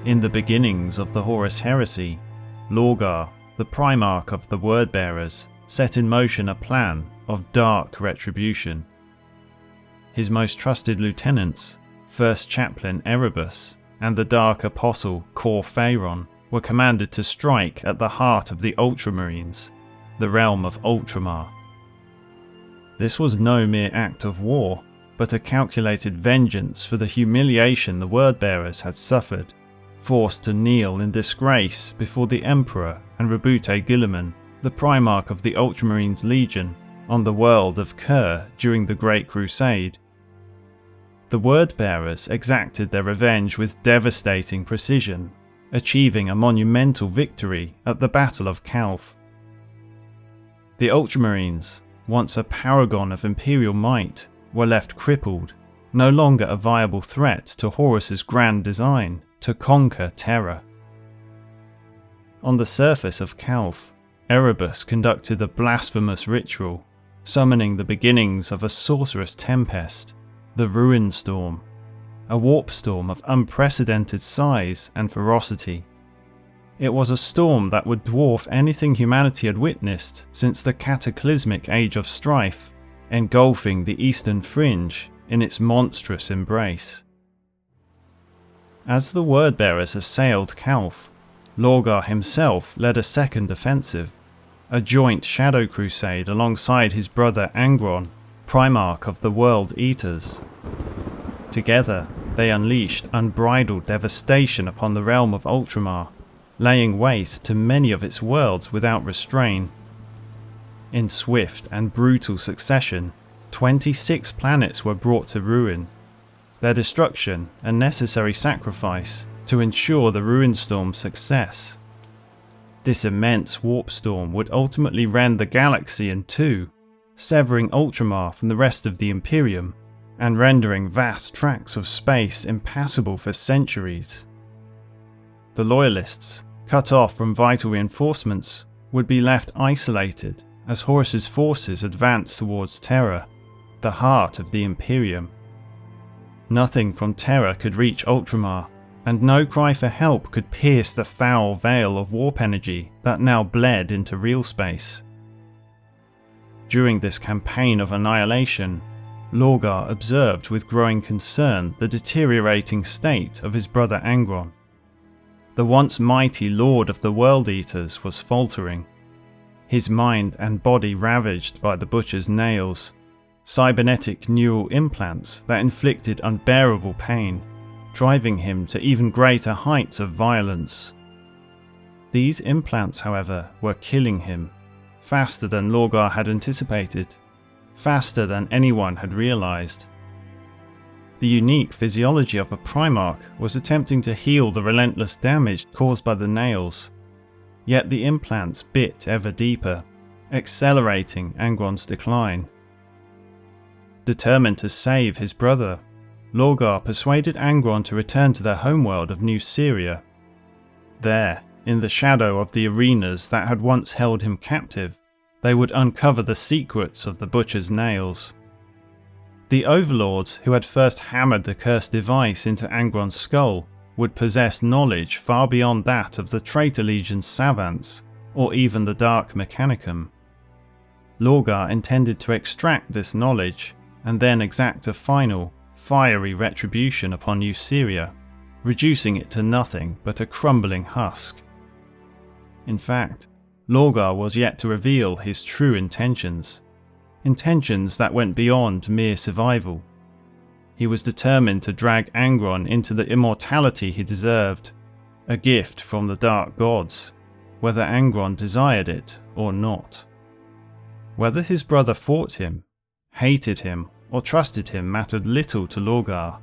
In the beginnings of the Horus Heresy, Lorgar, the Primarch of the Wordbearers, set in motion a plan of dark retribution. His most trusted lieutenants, First Chaplain Erebus and the Dark Apostle Cor Phaeron, were commanded to strike at the heart of the Ultramarines, the realm of Ultramar. This was no mere act of war, but a calculated vengeance for the humiliation the Wordbearers had suffered, forced to kneel in disgrace before the Emperor and Rabute Guilliman, the Primarch of the Ultramarines Legion, on the world of Kerr during the Great Crusade. The Wordbearers exacted their revenge with devastating precision, achieving a monumental victory at the Battle of Calth. The Ultramarines, once a paragon of imperial might, were left crippled, no longer a viable threat to Horus's grand design to conquer Terra. On the surface of Calth, Erebus conducted a blasphemous ritual, summoning the beginnings of a sorcerous tempest, the Ruin Storm, a warp storm of unprecedented size and ferocity. It was a storm that would dwarf anything humanity had witnessed since the cataclysmic Age of Strife, engulfing the Eastern Fringe in its monstrous embrace. As the Wordbearers assailed Calth, Lorgar himself led a second offensive, a joint shadow crusade alongside his brother Angron, Primarch of the World Eaters. Together, they unleashed unbridled devastation upon the realm of Ultramar, laying waste to many of its worlds without restraint. In swift and brutal succession, 26 planets were brought to ruin, their destruction a necessary sacrifice to ensure the Ruin Storm's success. This immense warp storm would ultimately rend the galaxy in two, severing Ultramar from the rest of the Imperium, and rendering vast tracts of space impassable for centuries. The Loyalists, cut off from vital reinforcements, would be left isolated as Horus's forces advanced towards Terra, the heart of the Imperium. Nothing from Terra could reach Ultramar, and no cry for help could pierce the foul veil of warp energy that now bled into real space. During this campaign of annihilation, Lorgar observed with growing concern the deteriorating state of his brother Angron. The once mighty Lord of the World Eaters was faltering, his mind and body ravaged by the Butcher's nails, cybernetic neural implants that inflicted unbearable pain, driving him to even greater heights of violence. These implants, however, were killing him, faster than Lorgar had anticipated, faster than anyone had realized. The unique physiology of a Primarch was attempting to heal the relentless damage caused by the nails, yet the implants bit ever deeper, accelerating Angron's decline. Determined to save his brother, Lorgar persuaded Angron to return to their homeworld of Nuceria. There, in the shadow of the arenas that had once held him captive, they would uncover the secrets of the Butcher's nails. The overlords who had first hammered the cursed device into Angron's skull would possess knowledge far beyond that of the Traitor Legion's savants, or even the Dark Mechanicum. Lorgar intended to extract this knowledge, and then exact a final, fiery retribution upon Nuceria, reducing it to nothing but a crumbling husk. In fact, Lorgar was yet to reveal his true intentions that went beyond mere survival. He was determined to drag Angron into the immortality he deserved, a gift from the Dark Gods, whether Angron desired it or not. Whether his brother fought him, hated him, or trusted him mattered little to Lorgar.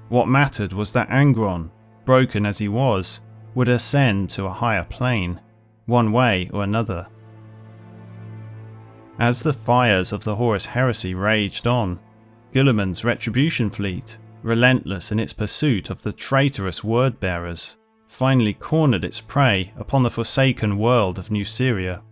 What mattered was that Angron, broken as he was, would ascend to a higher plane, one way or another. As the fires of the Horus Heresy raged on, Guilliman's retribution fleet, relentless in its pursuit of the traitorous Wordbearers, finally cornered its prey upon the forsaken world of Nuceria.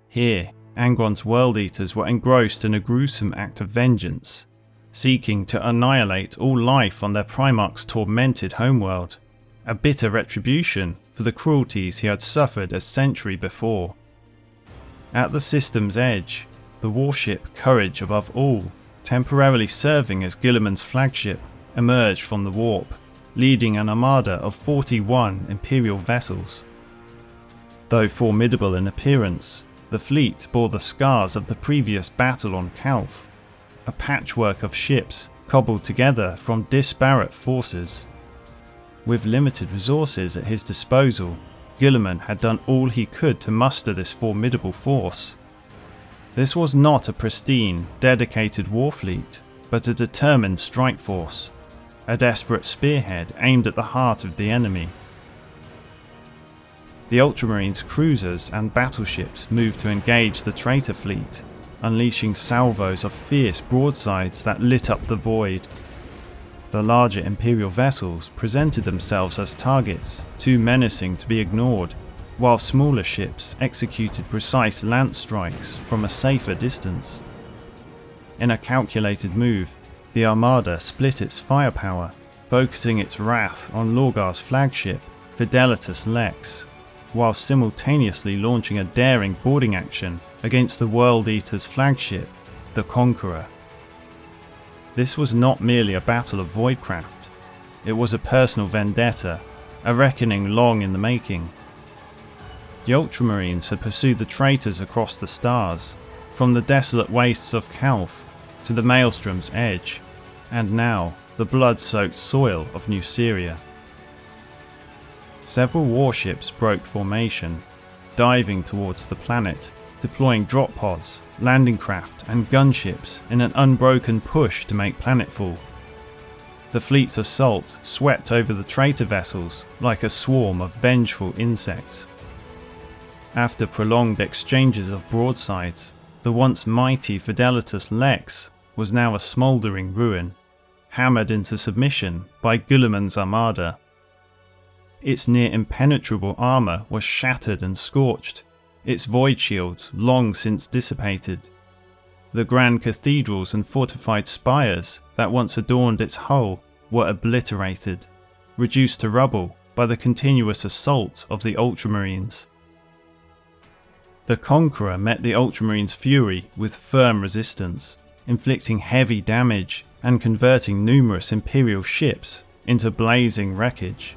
Here, Angron's World Eaters were engrossed in a gruesome act of vengeance, seeking to annihilate all life on their Primarch's tormented homeworld, a bitter retribution for the cruelties he had suffered a century before. At the system's edge, the warship Courage Above All, temporarily serving as Guilliman's flagship, emerged from the warp, leading an armada of 41 Imperial vessels. Though formidable in appearance, the fleet bore the scars of the previous battle on Calth, a patchwork of ships cobbled together from disparate forces. With limited resources at his disposal, Guilliman had done all he could to muster this formidable force. This was not a pristine, dedicated war fleet, but a determined strike force, a desperate spearhead aimed at the heart of the enemy. The Ultramarines' cruisers and battleships moved to engage the traitor fleet, unleashing salvos of fierce broadsides that lit up the void. The larger Imperial vessels presented themselves as targets too menacing to be ignored, while smaller ships executed precise lance strikes from a safer distance. In a calculated move, the Armada split its firepower, focusing its wrath on Lorgar's flagship, Fidelitas Lex, while simultaneously launching a daring boarding action against the World Eaters' flagship, the Conqueror. This was not merely a battle of voidcraft, it was a personal vendetta, a reckoning long in the making. The Ultramarines had pursued the traitors across the stars, from the desolate wastes of Calth to the Maelstrom's edge, and now the blood-soaked soil of Nuceria. Several warships broke formation, diving towards the planet, deploying drop pods, landing craft and gunships in an unbroken push to make planetfall. The fleet's assault swept over the traitor vessels like a swarm of vengeful insects. After prolonged exchanges of broadsides, the once mighty Fidelitas Lex was now a smouldering ruin, hammered into submission by Guilliman's armada. Its near impenetrable armour was shattered and scorched, its void shields long since dissipated. The grand cathedrals and fortified spires that once adorned its hull were obliterated, reduced to rubble by the continuous assault of the Ultramarines. The Conqueror met the Ultramarines' fury with firm resistance, inflicting heavy damage and converting numerous Imperial ships into blazing wreckage.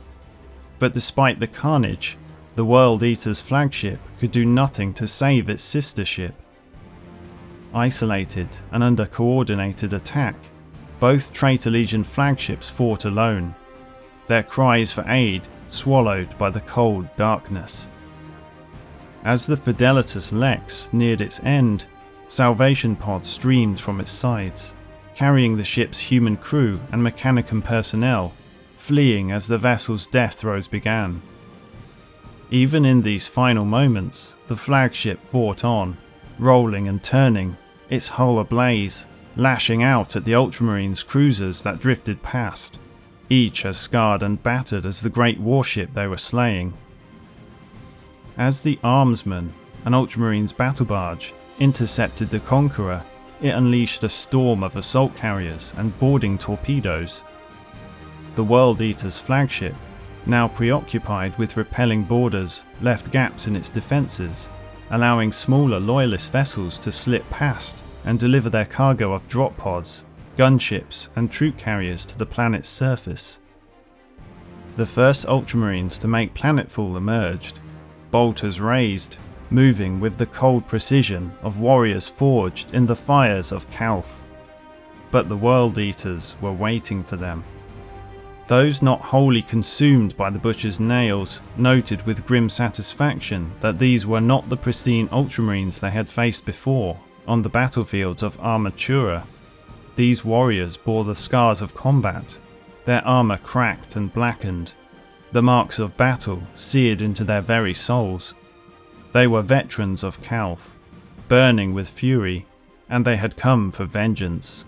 But despite the carnage, the World Eaters' flagship could do nothing to save its sister ship. Isolated and under coordinated attack, both Traitor Legion flagships fought alone, their cries for aid swallowed by the cold darkness. As the Fidelitas Lex neared its end, salvation pods streamed from its sides, carrying the ship's human crew and Mechanicum personnel, fleeing as the vessel's death throes began. Even in these final moments, the flagship fought on, rolling and turning, its hull ablaze, lashing out at the Ultramarines' cruisers that drifted past, each as scarred and battered as the great warship they were slaying. As the Armsman, an Ultramarines battle barge, intercepted the Conqueror, it unleashed a storm of assault carriers and boarding torpedoes. The World Eaters' flagship, now preoccupied with repelling boarders, left gaps in its defences, allowing smaller loyalist vessels to slip past and deliver their cargo of drop pods, gunships and troop carriers to the planet's surface. The first Ultramarines to make planetfall emerged, bolters raised, moving with the cold precision of warriors forged in the fires of Calth. But the World Eaters were waiting for them. Those not wholly consumed by the Butcher's nails noted with grim satisfaction that these were not the pristine Ultramarines they had faced before on the battlefields of Armatura. These warriors bore the scars of combat, their armour cracked and blackened, the marks of battle seared into their very souls. They were veterans of Calth, burning with fury, and they had come for vengeance.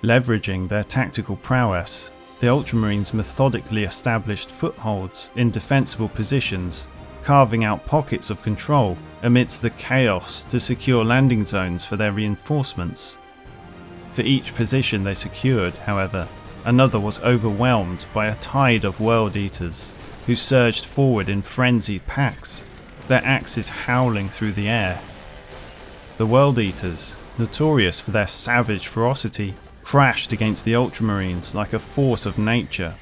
Leveraging their tactical prowess, the Ultramarines methodically established footholds in defensible positions, carving out pockets of control amidst the chaos to secure landing zones for their reinforcements. For each position they secured, however, Another was overwhelmed by a tide of World Eaters, who surged forward in frenzied packs, their axes howling through the air. The World Eaters, notorious for their savage ferocity, crashed against the Ultramarines like a force of nature.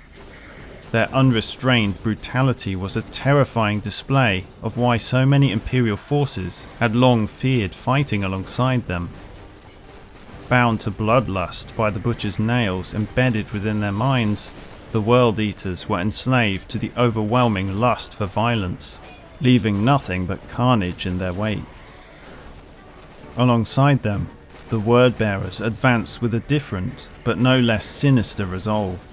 Their unrestrained brutality was a terrifying display of why so many Imperial forces had long feared fighting alongside them. Bound to bloodlust by the butcher's nails embedded within their minds, the World Eaters were enslaved to the overwhelming lust for violence, leaving nothing but carnage in their wake. Alongside them, the Word-Bearers advanced with a different, but no less sinister resolve,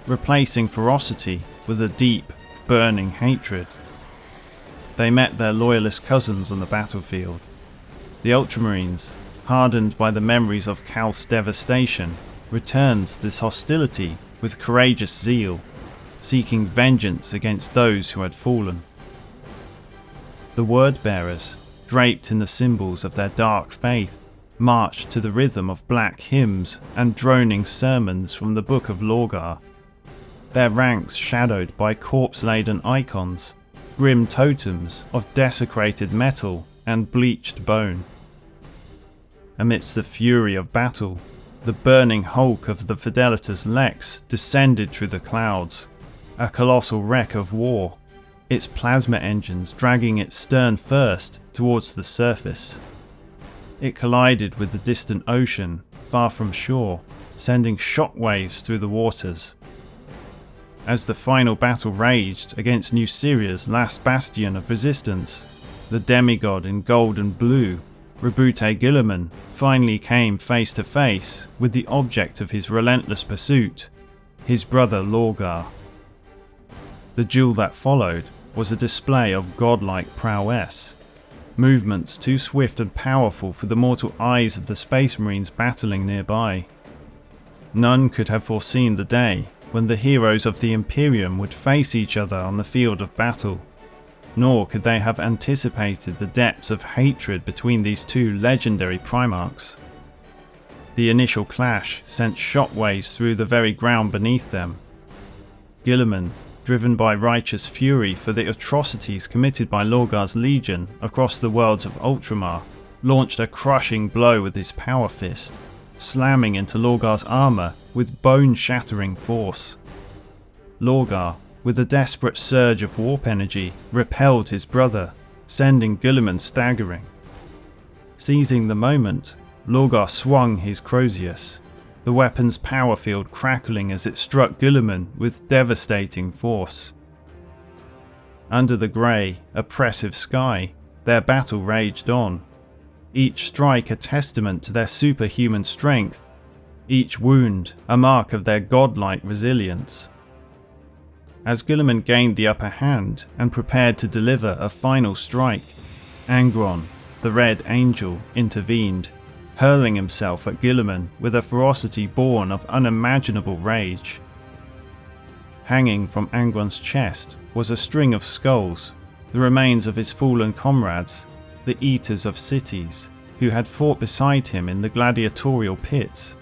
replacing ferocity with a deep, burning hatred. They met their loyalist cousins on the battlefield. The Ultramarines, hardened by the memories of Cal's devastation, returned this hostility with courageous zeal, seeking vengeance against those who had fallen. The Word-Bearers, draped in the symbols of their dark faith, marched to the rhythm of black hymns and droning sermons from the Book of Lorgar, their ranks shadowed by corpse-laden icons, grim totems of desecrated metal and bleached bone. Amidst the fury of battle, the burning hulk of the Fidelitas Lex descended through the clouds, a colossal wreck of war, its plasma engines dragging its stern first towards the surface. It collided with the distant ocean, far from shore, sending shockwaves through the waters. As the final battle raged against Nuceria's last bastion of resistance, the demigod in gold and blue, Rebute Guilliman, finally came face to face with the object of his relentless pursuit, his brother Lorgar. The duel that followed was a display of godlike prowess, movements too swift and powerful for the mortal eyes of the Space Marines battling nearby. None could have foreseen the day when the heroes of the Imperium would face each other on the field of battle, nor could they have anticipated the depths of hatred between these two legendary Primarchs. The initial clash sent shockwaves through the very ground beneath them. Guilliman, driven by righteous fury for the atrocities committed by Lorgar's legion across the worlds of Ultramar, launched a crushing blow with his power fist, slamming into Lorgar's armour with bone-shattering force. Lorgar, with a desperate surge of warp energy, repelled his brother, sending Guilliman staggering. Seizing the moment, Lorgar swung his Crozius, the weapon's power field crackling as it struck Guilliman with devastating force. Under the grey, oppressive sky, their battle raged on, each strike a testament to their superhuman strength, each wound a mark of their godlike resilience. As Guilliman gained the upper hand and prepared to deliver a final strike, Angron, the Red Angel, intervened, hurling himself at Guilliman with a ferocity born of unimaginable rage. Hanging from Angron's chest was a string of skulls, the remains of his fallen comrades, the Eaters of Cities, who had fought beside him in the gladiatorial pits.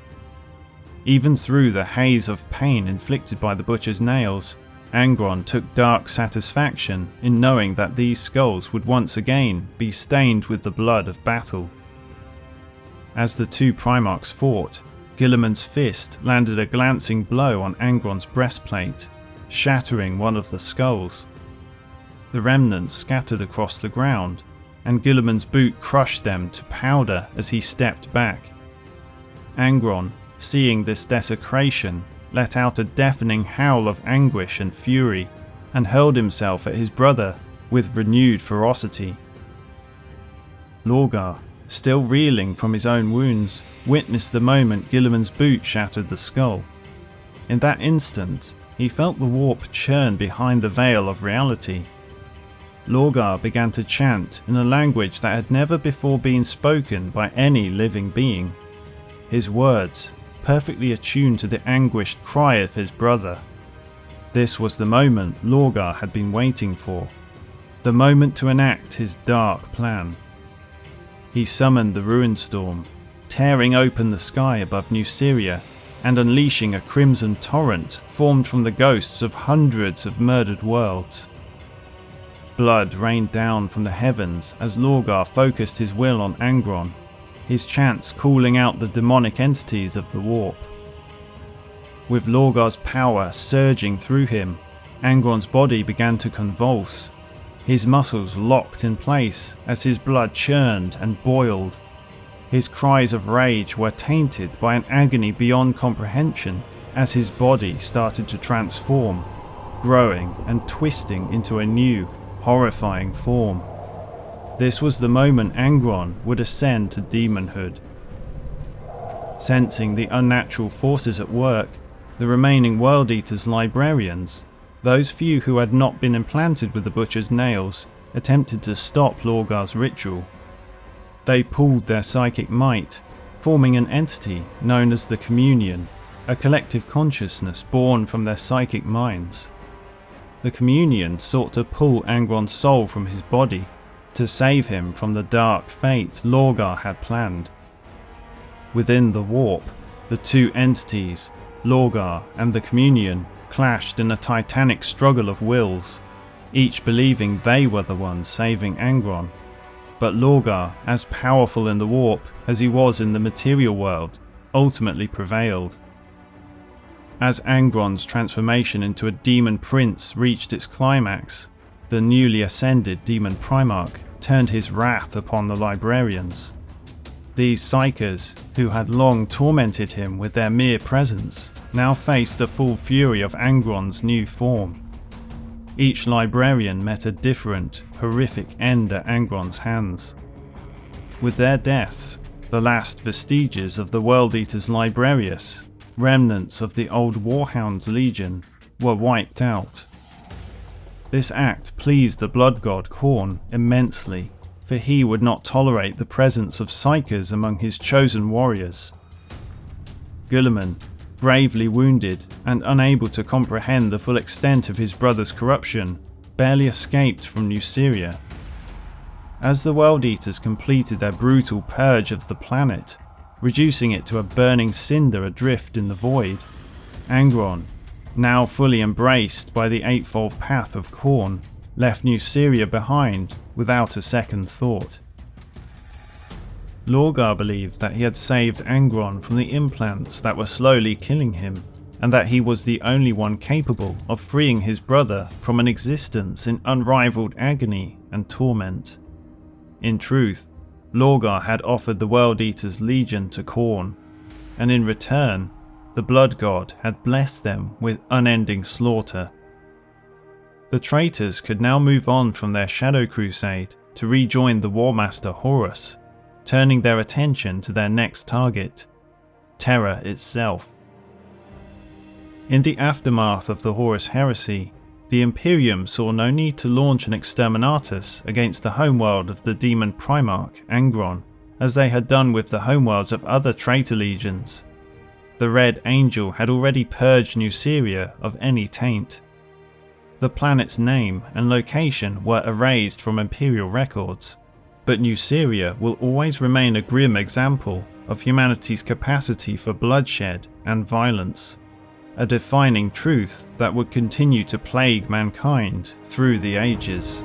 Even through the haze of pain inflicted by the butcher's nails, Angron took dark satisfaction in knowing that these skulls would once again be stained with the blood of battle. As the two Primarchs fought, Guilliman's fist landed a glancing blow on Angron's breastplate, shattering one of the skulls. The remnants scattered across the ground, and Guilliman's boot crushed them to powder as he stepped back. Angron, seeing this desecration, let out a deafening howl of anguish and fury, and hurled himself at his brother with renewed ferocity. Lorgar, still reeling from his own wounds, witnessed the moment Guilliman's boot shattered the skull. In that instant, he felt the warp churn behind the veil of reality. Lorgar began to chant in a language that had never before been spoken by any living being. His words, perfectly attuned to the anguished cry of his brother. This was the moment Lorgar had been waiting for, the moment to enact his dark plan. He summoned the Ruin Storm, tearing open the sky above Nuceria, and unleashing a crimson torrent formed from the ghosts of hundreds of murdered worlds. Blood rained down from the heavens as Lorgar focused his will on Angron, his chants calling out the demonic entities of the warp. With Lorgar's power surging through him, Angron's body began to convulse. His muscles locked in place as his blood churned and boiled. His cries of rage were tainted by an agony beyond comprehension as his body started to transform, growing and twisting into a new, horrifying form. This was the moment Angron would ascend to demonhood. Sensing the unnatural forces at work, the remaining World Eaters librarians, those few who had not been implanted with the Butcher's nails, attempted to stop Lorgar's ritual. They pooled their psychic might, forming an entity known as the Communion, a collective consciousness born from their psychic minds. The Communion sought to pull Angron's soul from his body, to save him from the dark fate Lorgar had planned. Within the warp, the two entities, Lorgar and the Communion, clashed in a titanic struggle of wills, each believing they were the ones saving Angron. But Lorgar, as powerful in the warp as he was in the material world, ultimately prevailed. As Angron's transformation into a demon prince reached its climax, the newly ascended demon Primarch turned his wrath upon the librarians. These psychers, who had long tormented him with their mere presence, now faced the full fury of Angron's new form. Each librarian met a different, horrific end at Angron's hands. With their deaths, the last vestiges of the World Eaters Librarius, remnants of the old Warhound's legion, were wiped out. This act pleased the blood god Khorne immensely, for he would not tolerate the presence of psychers among his chosen warriors. Guilliman, gravely wounded and unable to comprehend the full extent of his brother's corruption, barely escaped from Nuceria. As the World Eaters completed their brutal purge of the planet, reducing it to a burning cinder adrift in the void, Angron, now fully embraced by the eightfold path of Khorne, left Nuceria behind without a second thought. Lorgar believed that he had saved Angron from the implants that were slowly killing him, and that he was the only one capable of freeing his brother from an existence in unrivaled agony and torment. In truth, Lorgar had offered the World Eaters Legion to Khorne, and in return, the Blood God had blessed them with unending slaughter. The traitors could now move on from their Shadow Crusade to rejoin the Warmaster Horus, turning their attention to their next target, Terror itself. In the aftermath of the Horus heresy, the Imperium saw no need to launch an exterminatus against the homeworld of the demon Primarch Angron, as they had done with the homeworlds of other traitor legions. The Red Angel had already purged Nuceria of any taint. The planet's name and location were erased from Imperial records, but Nuceria will always remain a grim example of humanity's capacity for bloodshed and violence, a defining truth that would continue to plague mankind through the ages.